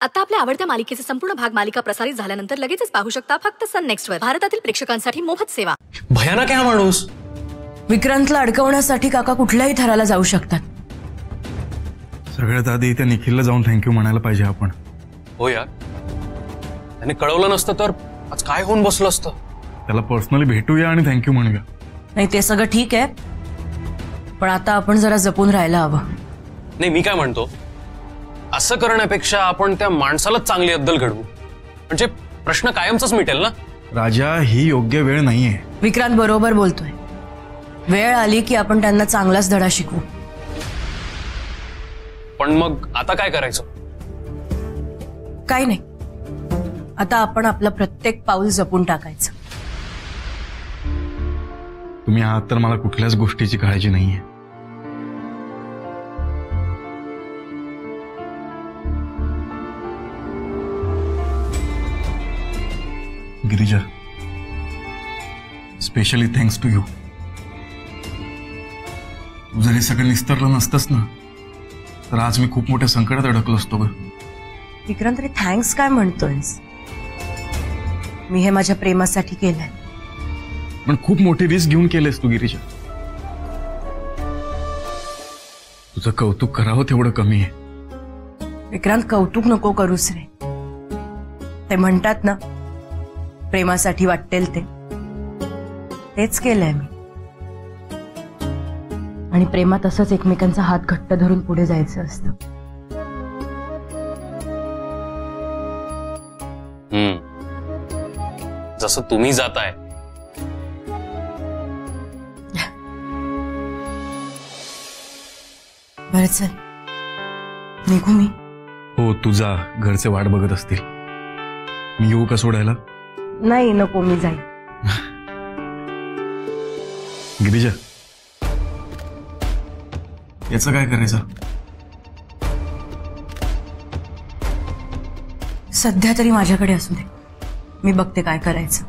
आता आपल्या आवडत्या मालिकेचे संपूर्ण भाग मालिका प्रसारित झाल्यानंतर लगेचच पाहू शकता फक्त सन नेक्स्ट वर. भारतातील प्रेक्षकांसाठी मोफत सेवा. भयानक आहे हा माणूस. विक्रांतला अडकवण्यासाठी काका कुठल्याही थराला जाऊ शकतात. सगळ्यात आधी त्या निखिलला जाऊन थँक्यू म्हणायला पाहिजे आपण. हो यार, त्याने कळवलं नसतं तर आज काय होऊन बसलं असतं. त्याला पर्सनली भेटूया आणि थँक्यू म्हणूया. नाही ते सगळं ठीक आहे, पण आता आपण जरा जपून राहायला हवं. नाही मी काय म्हणतो, असं करण्यापेक्षा आपण त्या माणसालाच चांगली अद्दल घडवू, म्हणजे प्रश्न कायमचाच मिटेल ना. राजा, ही योग्य वेळ नाहीये. विक्रांत बरोबर बोलतोय. वेळ आली की आपण त्यांना चांगलाच धडा शिकवू. पण मग आता काय करायचं? काही नाही, आता आपण आपलं प्रत्येक पाऊल जपून टाकायचं. तुम्ही आहात तर मला कुठल्याच गोष्टीची काळजी नाहीये. Girija, specially thanks to you. तू जर हे सगळं निस्तरलं नसतंस ना, तर आज मी खूप मोठ्या संकटात अडकलो असतो ग. विक्रांत, तरी थँक्स काय म्हणतोयस? मी हे माझ्या प्रेमासाठी केलंय. पण खूप मोठी रिस्क घेऊन केलेस तू गिरिजा. तुझं कौतुक करावं तेवढं कमी आहे. विक्रांत, कौतुक नको करूस रे. ते म्हणतात ना, प्रेमासाठी वाटेल तेच केलंय मी. आणि प्रेमात असंच एकमेकांचा हात घट्ट धरून पुढे जायचं असतं. जसं तुम्ही जाताय. बरं चल, निघू मी. हो, तुझा घरचे वाट बघत असतील. मी येऊ का सोडायला? नाही नको, मी जाईन. गिरिजा, याचं काय करायचं? सध्या तरी माझ्याकडे असू दे, मी बघते काय करायचं.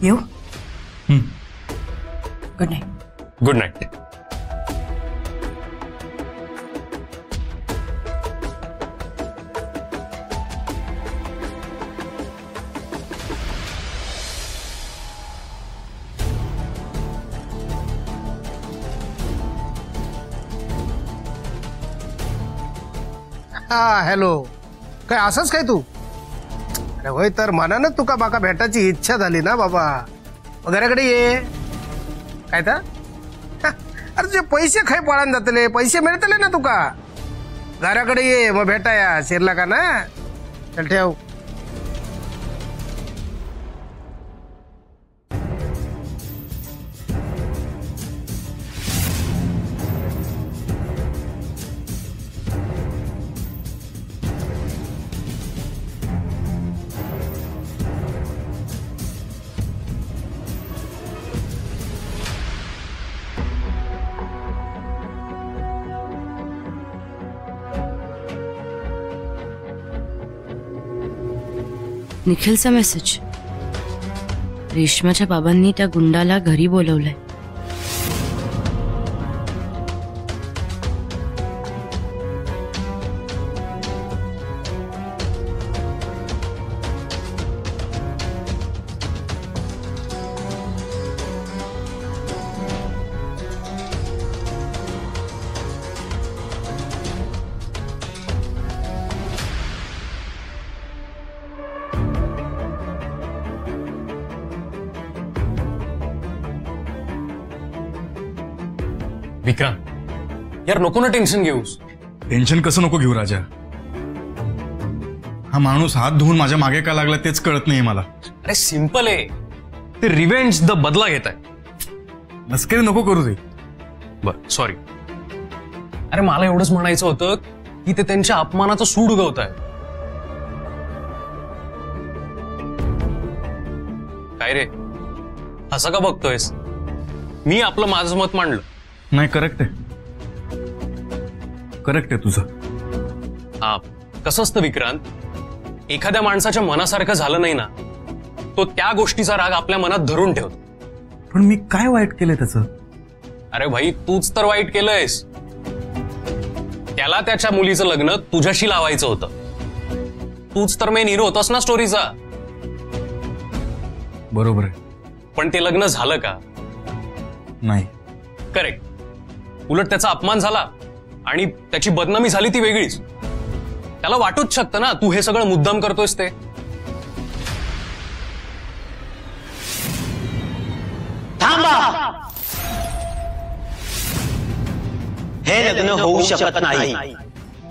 येऊ? Good night. Good night. हा हॅलो, काय असंच काय तू? अरे होय, तर मनानं तुका बाका भेटायची इच्छा झाली ना बाबा. घराकडे ये. काय तर अरे जे पैसे खाय पळान जातले, पैसे मिळतले ना तुका. घराकडे ये, मग भेटाया शिरला का ना. चल ठेव. निखिलचा मेसेज. रेश्माच्या बाबांनी त्या गुंडाला घरी बोलवलंय. विक्रांत, यार नको ना टेन्शन घेऊस. टेन्शन कसं नको घेऊ राजा? हा माणूस हात धुवून माझ्या मागे का लागला तेच कळत नाही मला. अरे सिंपल आहे, ते रिव्हेंज द बदला घेत आहे. नसकेरी नको करू दे. बर सॉरी. अरे मला एवढंच म्हणायचं होतं की ते त्यांच्या अपमानाचं सूड उगवत आहे. काय रे, असं का बघतोयस? मी आपलं माझं मत मांडलं. नाही, करेक्ट आहे, करेक्ट आहे तुझं. हा कसं असतं विक्रांत, एखाद्या माणसाच्या मनासारखं झालं नाही ना, तो त्या गोष्टीचा राग आपल्या मनात धरून ठेवतो. पण मी काय वाईट केलंय त्याचं? अरे भाई, तूच तर वाईट केलंयस. त्याला त्याच्या मुलीचं लग्न तुझ्याशी लावायचं होतं. तूच तर मेन हिरो होतास ना स्टोरीचा. बरोबर आहे. पण ते लग्न झालं का? नाही. करेक्ट. उलट त्याचा अपमान झाला आणि त्याची बदनामी झाली ती वेगळीच. त्याला वाटूच शकतं ना तू हे सगळं मुद्दाम करतोयस ते. थांबा. हे लग्न होऊ शकत नाही.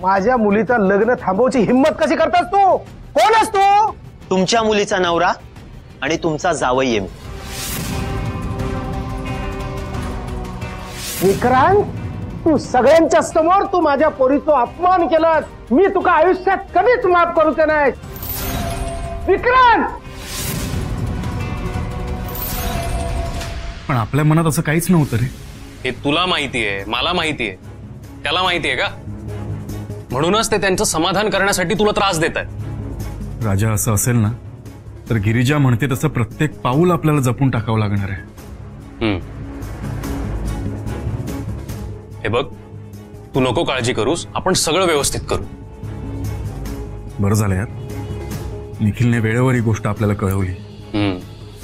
माझ्या मुलीचं लग्न थांबवची हिंमत कशी करतास तू? कोण असतो? तुमच्या मुलीचा नवरा आणि तुमचा जावई आहे मी. विक्रांत, तू सगळ्यांच्या समोर तू माझ्या पोरीचा अपमान केलास. मी तुका आयुष्यात कधीच माफ करूचे नाही. विक्रांत, पण आपल्या मनात असं काहीच नव्हतं रे. हे तुला माहितीये, मला माहितीये, त्याला माहितीये का? म्हणूनच ते त्यांचं समाधान करण्यासाठी तुला त्रास देत आहेत. राजा, असं असेल ना तर गिरिजा म्हणते तसं प्रत्येक पाऊल आपल्याला जपून टाकावं लागणार आहे. हे बघ, तू नको काळजी करूस. आपण सगळं व्यवस्थित करू. बरं झालं यार, निखिलने वेळेवर ही गोष्ट आपल्याला कळवली.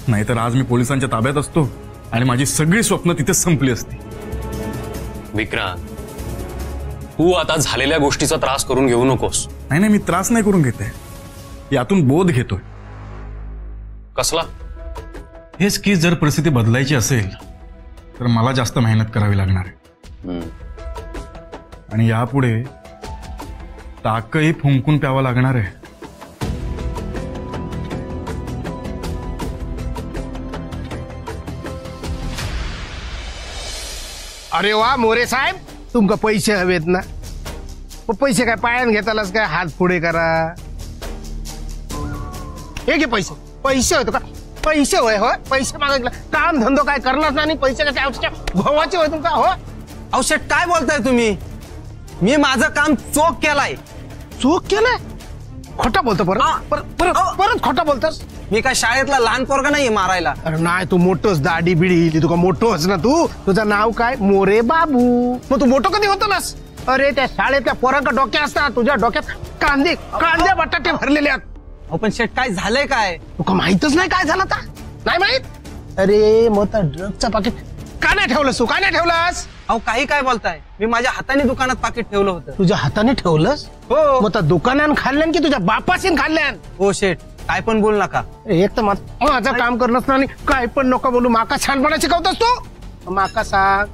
नाहीतर आज मी पोलिसांच्या ताब्यात असतो आणि माझी सगळी स्वप्न तिथेच संपली असती. विक्रांत, तू आता झालेल्या गोष्टीचा त्रास करून घेऊ नकोस. नाही, मी त्रास नाही करून घेते, यातून बोध घेतोय. कसला? हेच की जर परिस्थिती बदलायची असेल तर मला जास्त मेहनत करावी लागणार आहे. आणि यापुढे ताकही फुंकून प्यावं लागणार आहे. अरे वा मोरे साहेब, तुमका पैसे हवेत ना? मग पैसे काय पायान घेतालास काय? हात पुढे करा. हे घे पैसे. पैसे होतो का? पैसे होय. होय, पैसे मागितलं. काम धंदो काय करणार नाही, पैसे कसे औषध भावाचे होय तुमका? हो, औषध काय बोलताय तुम्ही? मी माझं काम चोख केलाय. चूक केलाय? खोटा बोलतो. परत खोटा बोलतोस. मी काय शाळेतला लहान पोरगा नाहीये मारायला. अरे नाही, तू मोठोस. दाढी बिडी तुका मोठोस ना तू. तुझं नाव काय? मोरे बाबू. मग तू मोठं कधी होतोस? अरे त्या शाळेतल्या पोरांका डोक्या असतात, तुझ्या डोक्यात कांदे बटाटे भरलेले आहेत. पण शेट, काय झालंय काय? तुका माहितच नाही काय झालं? आता नाही माहित? अरे मग त्या ड्रगचं पाकिट का नाही ठेवलंस? तू का नाही ठेवलंस? अहो, काही काय बोलताय? मी माझ्या हाताने दुकानात पाकिट ठेवलं होतं. तुझ्या हाताने ठेवलंस? हो. मग त्या दुकानान खाल्ल्यान की तुझ्या बापाशीन खाल्ल्यान? हो शेट, काय पण बोल नका. एक तर माझं काम करणंच नाही, काय पण नको बोलू. माका छानपणा शिकवतोस तू? माका सांग,